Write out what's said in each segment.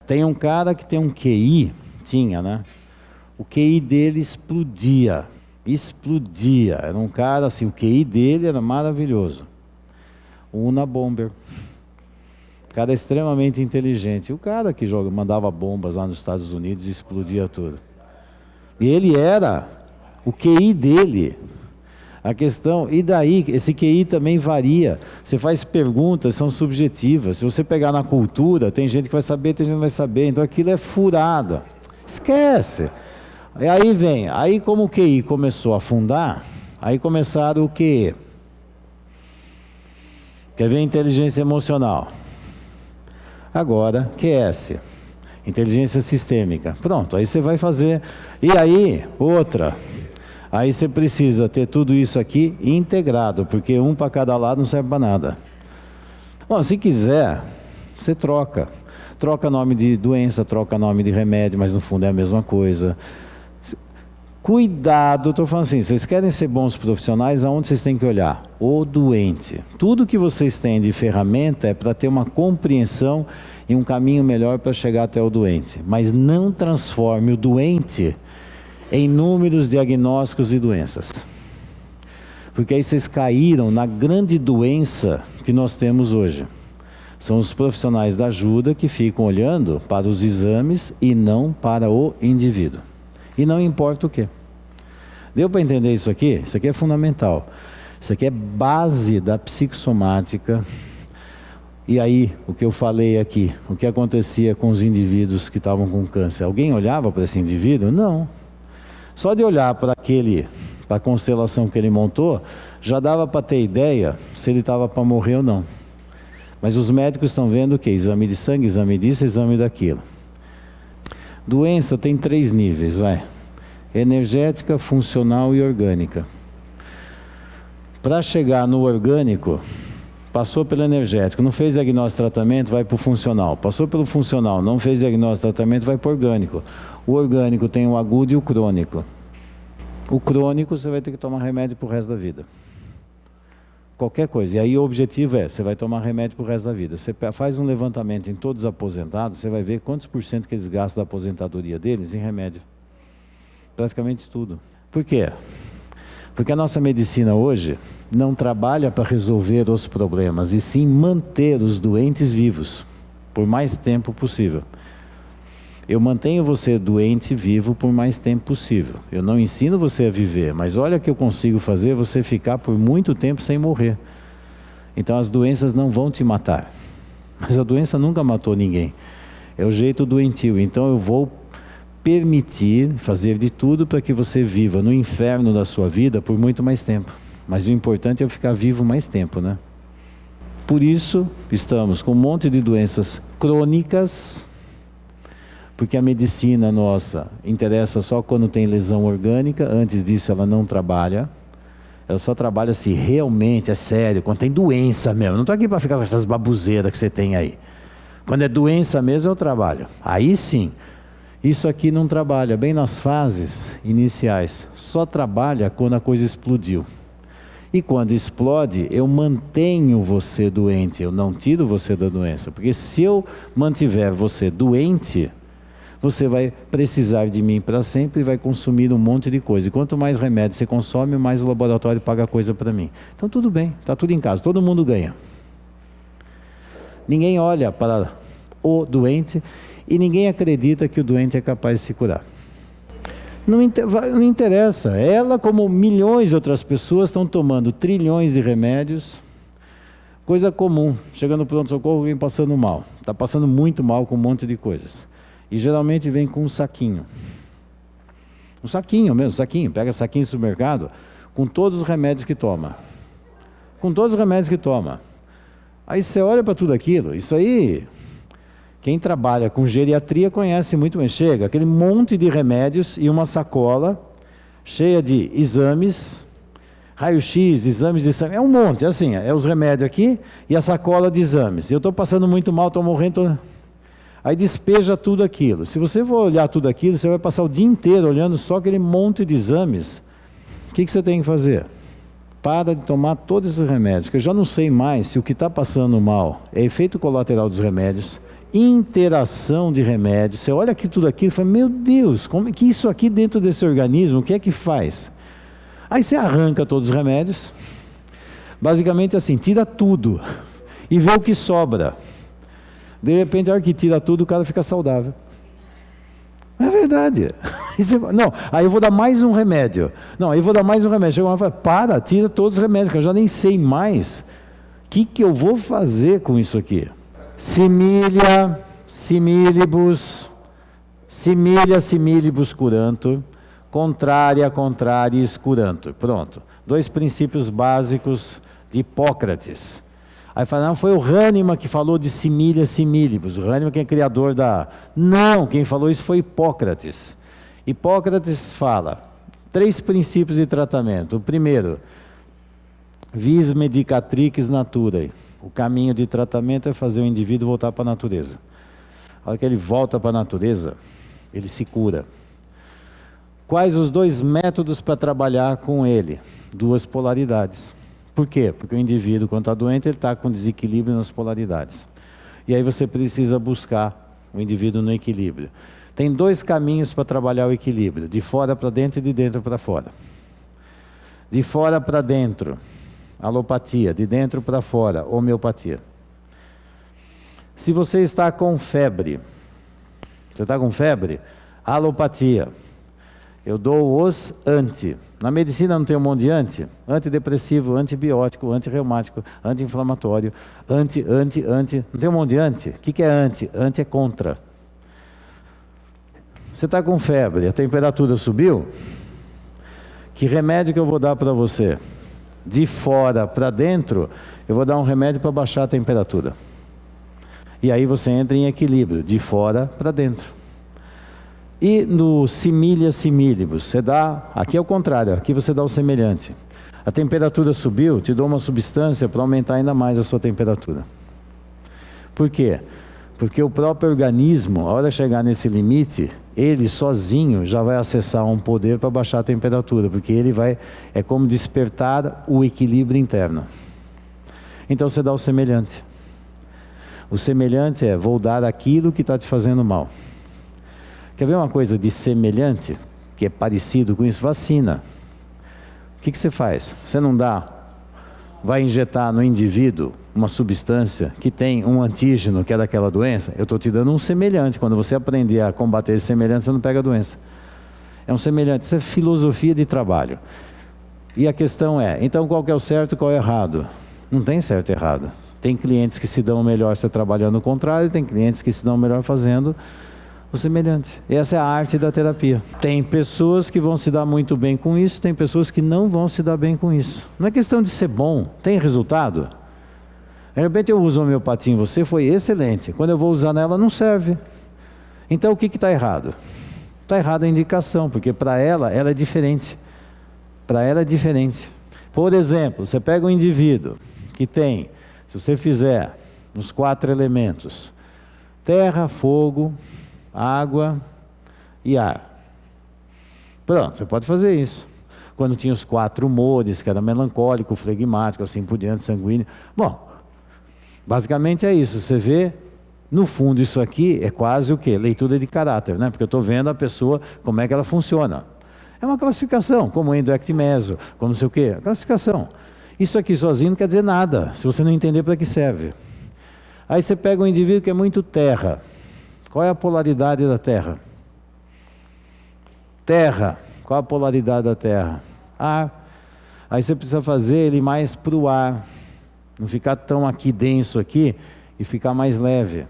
Tem um cara que tem um QI, tinha, né? O QI dele explodia. Explodia. Era um cara assim, o QI dele era maravilhoso. O Unabomber. O cara extremamente inteligente. O cara que mandava bombas lá nos Estados Unidos e explodia tudo. E ele era o QI dele. A questão, e daí, esse QI também varia. Você faz perguntas, são subjetivas. Se você pegar na cultura, tem gente que vai saber, tem gente que não vai saber. Então aquilo é furada. Esquece. E aí vem, aí como o QI começou a afundar, aí começaram o QE. Quer ver inteligência emocional? Agora, QS. Inteligência sistêmica. Pronto, aí você vai fazer. E aí, outra. Aí você precisa ter tudo isso aqui integrado, porque um para cada lado não serve para nada. Bom, se quiser, você troca. Troca nome de doença, troca nome de remédio, mas no fundo é a mesma coisa. Cuidado, estou falando assim, vocês querem ser bons profissionais, aonde vocês têm que olhar? O doente. Tudo que vocês têm de ferramenta é para ter uma compreensão e um caminho melhor para chegar até o doente. Mas não transforme o doente em números diagnósticos de doenças. Porque aí vocês caíram na grande doença que nós temos hoje. São os profissionais da ajuda que ficam olhando para os exames e não para o indivíduo. E não importa o quê. Deu para entender isso aqui? Isso aqui é fundamental. Isso aqui é base da psicossomática. E aí, o que eu falei aqui, o que acontecia com os indivíduos que estavam com câncer? Alguém olhava para esse indivíduo? Não. Só de olhar para a constelação que ele montou, já dava para ter ideia se ele estava para morrer ou não. Mas os médicos estão vendo o quê? Exame de sangue, exame disso, exame daquilo. Doença tem 3 níveis, vai. Energética, funcional e orgânica. Para chegar no orgânico, passou pelo energético, não fez diagnóstico e tratamento, vai para o funcional. Passou pelo funcional, não fez diagnóstico e tratamento, vai para o orgânico. O orgânico tem o agudo e o crônico. O crônico você vai ter que tomar remédio para o resto da vida. Qualquer coisa. E aí o objetivo é, você vai tomar remédio para o resto da vida. Você faz um levantamento em todos os aposentados, você vai ver quantos por cento que eles gastam da aposentadoria deles em remédio. Praticamente tudo. Por quê? Porque a nossa medicina hoje não trabalha para resolver os problemas, e sim manter os doentes vivos, por mais tempo possível. Eu mantenho você doente vivo por mais tempo possível. Eu não ensino você a viver, mas olha o que eu consigo fazer você ficar por muito tempo sem morrer. Então as doenças não vão te matar. Mas a doença nunca matou ninguém. É o jeito doentio. Então eu vou permitir, fazer de tudo para que você viva no inferno da sua vida por muito mais tempo. Mas o importante é eu ficar vivo mais tempo, né? Por isso estamos com um monte de doenças crônicas, porque a medicina nossa interessa só quando tem lesão orgânica, antes disso ela não trabalha. Ela só trabalha se realmente é sério, quando tem doença mesmo. Não estou aqui para ficar com essas babuzeiras que você tem aí. Quando é doença mesmo eu trabalho. Aí sim. Isso aqui não trabalha, bem nas fases iniciais. Só trabalha quando a coisa explodiu. E quando explode, eu mantenho você doente, eu não tiro você da doença. Porque se eu mantiver você doente, você vai precisar de mim para sempre e vai consumir um monte de coisa. E quanto mais remédio você consome, mais o laboratório paga coisa para mim. Então tudo bem, está tudo em casa, todo mundo ganha. Ninguém olha para o doente e ninguém acredita que o doente é capaz de se curar. Não interessa. Ela, como milhões de outras pessoas, estão tomando trilhões de remédios. Coisa comum. Chegando no pronto-socorro, alguém passando mal. Está passando muito mal com um monte de coisas. E geralmente vem com um saquinho. Um saquinho mesmo, saquinho. Pega saquinho no supermercado com todos os remédios que toma. Com todos os remédios que toma. Aí você olha para tudo aquilo. Isso aí, quem trabalha com geriatria conhece muito bem. Chega aquele monte de remédios e uma sacola cheia de exames, raio-x, exames de sangue. É um monte, assim, é os remédios aqui e a sacola de exames. Eu estou passando muito mal, estou morrendo... Aí despeja tudo aquilo. Se você for olhar tudo aquilo, você vai passar o dia inteiro olhando só aquele monte de exames. O que você tem que fazer? Para de tomar todos esses remédios, que eu já não sei mais se o que está passando mal é efeito colateral dos remédios, interação de remédio. Você olha aqui tudo aquilo e fala, meu Deus, como é que isso aqui dentro desse organismo, o que é que faz? Aí você arranca todos os remédios, basicamente assim, tira tudo e vê o que sobra. De repente, a hora que tira tudo, o cara fica saudável. É verdade. Não, aí eu vou dar mais um remédio. Não, aí eu vou dar mais um remédio. Chega uma hora e fala, para, tira todos os remédios, que eu já nem sei mais. O que eu vou fazer com isso aqui? Similia, similibus, similia, similibus curantur, contrária, contrariis curantur. Pronto. 2 princípios básicos de Hipócrates. Aí fala, não, foi o Hahnemann que falou de similia, similibus. O Hahnemann que é criador da... Não, quem falou isso foi Hipócrates. Hipócrates fala 3 princípios de tratamento. O primeiro, vis medicatrix naturae. O caminho de tratamento é fazer o indivíduo voltar para a natureza. A hora que ele volta para a natureza, ele se cura. Quais os 2 métodos para trabalhar com ele? 2 polaridades. Por quê? Porque o indivíduo, quando está doente, ele está com desequilíbrio nas polaridades. E aí você precisa buscar o indivíduo no equilíbrio. Tem 2 caminhos para trabalhar o equilíbrio, de fora para dentro e de dentro para fora. De fora para dentro, alopatia, de dentro para fora, homeopatia. Se você está com febre, alopatia. Eu dou os Na medicina não tem um monte de antidepressivo, antibiótico, antirreumático, anti-inflamatório, não tem um monte de anti? O que é anti? Anti é contra. Você está com febre, a temperatura subiu? Que remédio que eu vou dar para você? De fora para dentro, eu vou dar um remédio para baixar a temperatura. E aí você entra em equilíbrio, de fora para dentro. E no similia similibus, você dá, aqui é o contrário, aqui você dá o semelhante. A temperatura subiu, te dou uma substância para aumentar ainda mais a sua temperatura. Por quê? Porque o próprio organismo, a hora de chegar nesse limite, ele sozinho já vai acessar um poder para baixar a temperatura, porque ele vai, é como despertar o equilíbrio interno. Então você dá o semelhante. O semelhante é, vou dar aquilo que está te fazendo mal. Quer ver uma coisa de semelhante, que é parecido com isso? Vacina. O que você faz? Você não dá, vai injetar no indivíduo uma substância que tem um antígeno que é daquela doença? Eu estou te dando um semelhante. Quando você aprender a combater esse semelhante, você não pega a doença. É um semelhante. Isso é filosofia de trabalho. E a questão é, então qual que é o certo e qual é o errado? Não tem certo e errado. Tem clientes que se dão melhor você trabalhando o contrário, tem clientes que se dão melhor fazendo o semelhante. Essa é a arte da terapia. Tem pessoas que vão se dar muito bem com isso, tem pessoas que não vão se dar bem com isso. Não é questão de ser bom, tem resultado. De repente eu uso a homeopatia em você, foi excelente. Quando eu vou usar nela, não serve. Então o que está errado? Está errada a indicação, porque para ela é diferente. Para ela é diferente. Por exemplo, você pega um indivíduo que tem, se você fizer os 4 elementos, terra, fogo, água e ar. Pronto, você pode fazer isso. Quando tinha os 4 humores, que era melancólico, flegmático, assim por diante, sanguíneo. Bom, basicamente é isso. Você vê, no fundo, isso aqui é quase o quê? Leitura de caráter, né? Porque eu estou vendo a pessoa, como é que ela funciona. É uma classificação, como endocectmeso, como não sei o quê. Classificação. Isso aqui sozinho não quer dizer nada, se você não entender para que serve. Aí você pega um indivíduo que é muito terra. Qual é a polaridade da terra? Terra. Qual a polaridade da terra? Ar. Aí você precisa fazer ele mais para o ar. Não ficar tão aqui denso aqui e ficar mais leve.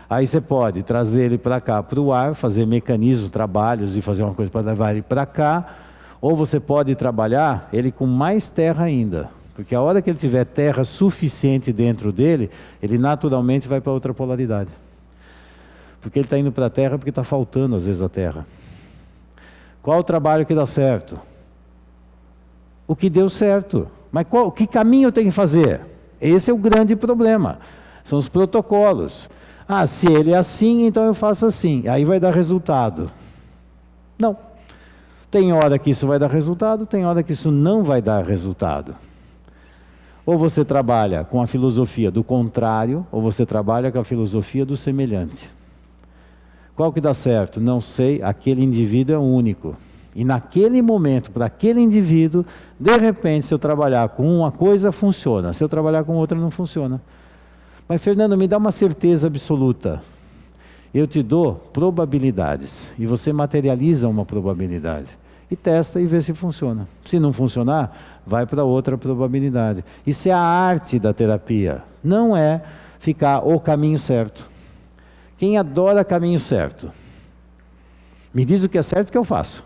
Aí você pode trazer ele para cá, para o ar, fazer mecanismos, trabalhos e fazer uma coisa para levar ele para cá. Ou você pode trabalhar ele com mais terra ainda. Porque a hora que ele tiver terra suficiente dentro dele, ele naturalmente vai para outra polaridade. Porque ele está indo para a terra porque está faltando às vezes a terra. Qual o trabalho que dá certo? O que deu certo. Mas que caminho eu tenho que fazer? Esse é o grande problema. São os protocolos. Ah, se ele é assim, então eu faço assim. Aí vai dar resultado. Não. Tem hora que isso vai dar resultado, tem hora que isso não vai dar resultado. Ou você trabalha com a filosofia do contrário, ou você trabalha com a filosofia do semelhante. Qual que dá certo? Não sei, aquele indivíduo é único. E naquele momento, para aquele indivíduo, de repente, se eu trabalhar com uma coisa, funciona. Se eu trabalhar com outra, não funciona. Mas, Fernando, me dá uma certeza absoluta. Eu te dou probabilidades. E você materializa uma probabilidade. E testa e vê se funciona. Se não funcionar, vai para outra probabilidade. Isso é a arte da terapia. Não é ficar o caminho certo. Quem adora caminho certo? Me diz o que é certo que eu faço.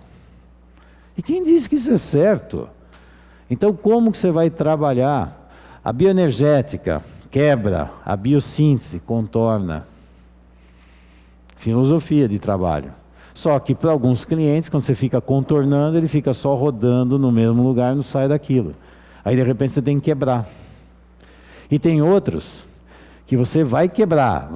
E quem diz que isso é certo? Então, como que você vai trabalhar? A bioenergética quebra, a biossíntese contorna. Filosofia de trabalho. Só que para alguns clientes, quando você fica contornando, ele fica só rodando no mesmo lugar, não sai daquilo. Aí de repente você tem que quebrar. E tem outros que você vai quebrar.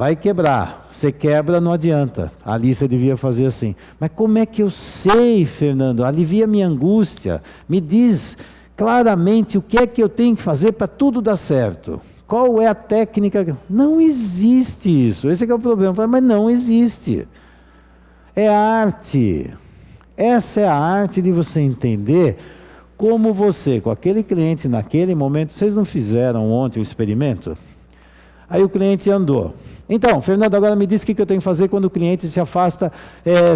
Você quebra, não adianta. Ali você devia fazer assim. Mas como é que eu sei, Fernando? Alivia minha angústia. Me diz claramente o que é que eu tenho que fazer para tudo dar certo. Qual é a técnica? Não existe isso. Esse é o problema. Mas não existe. É arte. Essa é a arte de você entender como você, com aquele cliente naquele momento, vocês não fizeram ontem o experimento? Aí o cliente andou. Então, Fernando, agora me diz o que eu tenho que fazer quando o cliente se afasta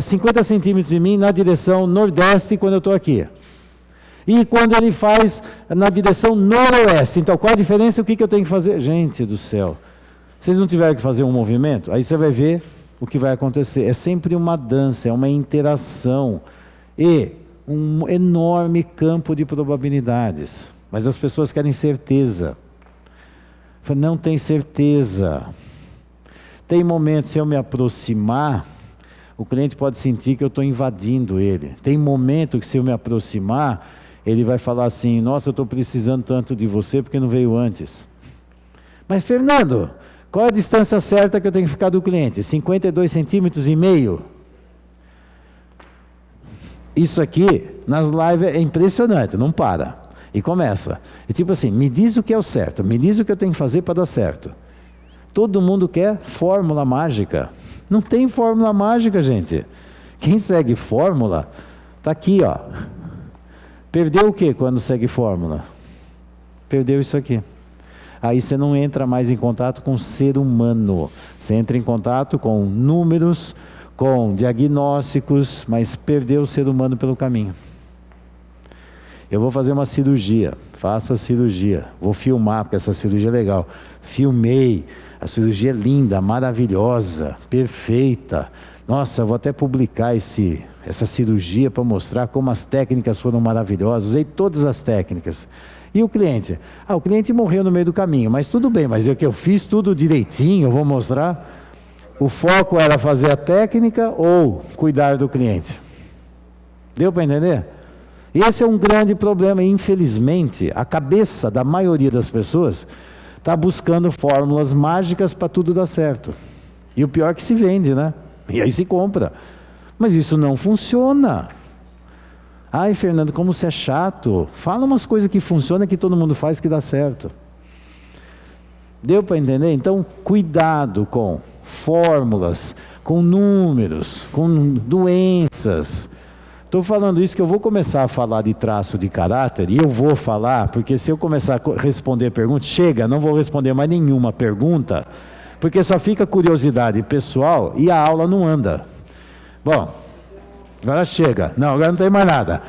50 centímetros de mim na direção nordeste quando eu estou aqui. E quando ele faz na direção noroeste. Então, qual a diferença? O que eu tenho que fazer? Gente do céu, vocês não tiveram que fazer um movimento? Aí você vai ver o que vai acontecer. É sempre uma dança, é uma interação e um enorme campo de probabilidades. Mas as pessoas querem certeza. Não tem certeza. Tem momentos, se eu me aproximar, o cliente pode sentir que eu estou invadindo ele. Tem momento que, se eu me aproximar, ele vai falar assim: nossa, eu estou precisando tanto de você porque não veio antes. Mas, Fernando, qual é a distância certa que eu tenho que ficar do cliente? 52 centímetros e meio? Isso aqui, nas lives, é impressionante, não para. E começa. E tipo assim, me diz o que é o certo, me diz o que eu tenho que fazer para dar certo. Todo mundo quer fórmula mágica. Não tem fórmula mágica, gente. Quem segue fórmula, está aqui, ó. Perdeu o que quando segue fórmula? Perdeu isso aqui. Aí você não entra mais em contato com o ser humano. Você entra em contato com números, com diagnósticos, mas perdeu o ser humano pelo caminho. Eu vou fazer uma cirurgia, faço a cirurgia, vou filmar, porque essa cirurgia é legal. Filmei, a cirurgia é linda, maravilhosa, perfeita. Nossa, vou até publicar essa cirurgia para mostrar como as técnicas foram maravilhosas. Usei todas as técnicas. E o cliente? O cliente morreu no meio do caminho, mas tudo bem, mas eu fiz tudo direitinho, eu vou mostrar. O foco era fazer a técnica ou cuidar do cliente? Deu para entender? Esse é um grande problema, e infelizmente a cabeça da maioria das pessoas está buscando fórmulas mágicas para tudo dar certo. E o pior é que se vende, né? E aí se compra. Mas isso não funciona. Ai, Fernando, como você é chato. Fala umas coisas que funcionam, que todo mundo faz, que dá certo. Deu para entender? Então, cuidado com fórmulas, com números, com doenças. Estou falando isso que eu vou começar a falar de traço de caráter, e eu vou falar, porque se eu começar a responder perguntas, chega, não vou responder mais nenhuma pergunta, porque só fica curiosidade pessoal e a aula não anda. Bom, agora chega. Não, agora não tem mais nada.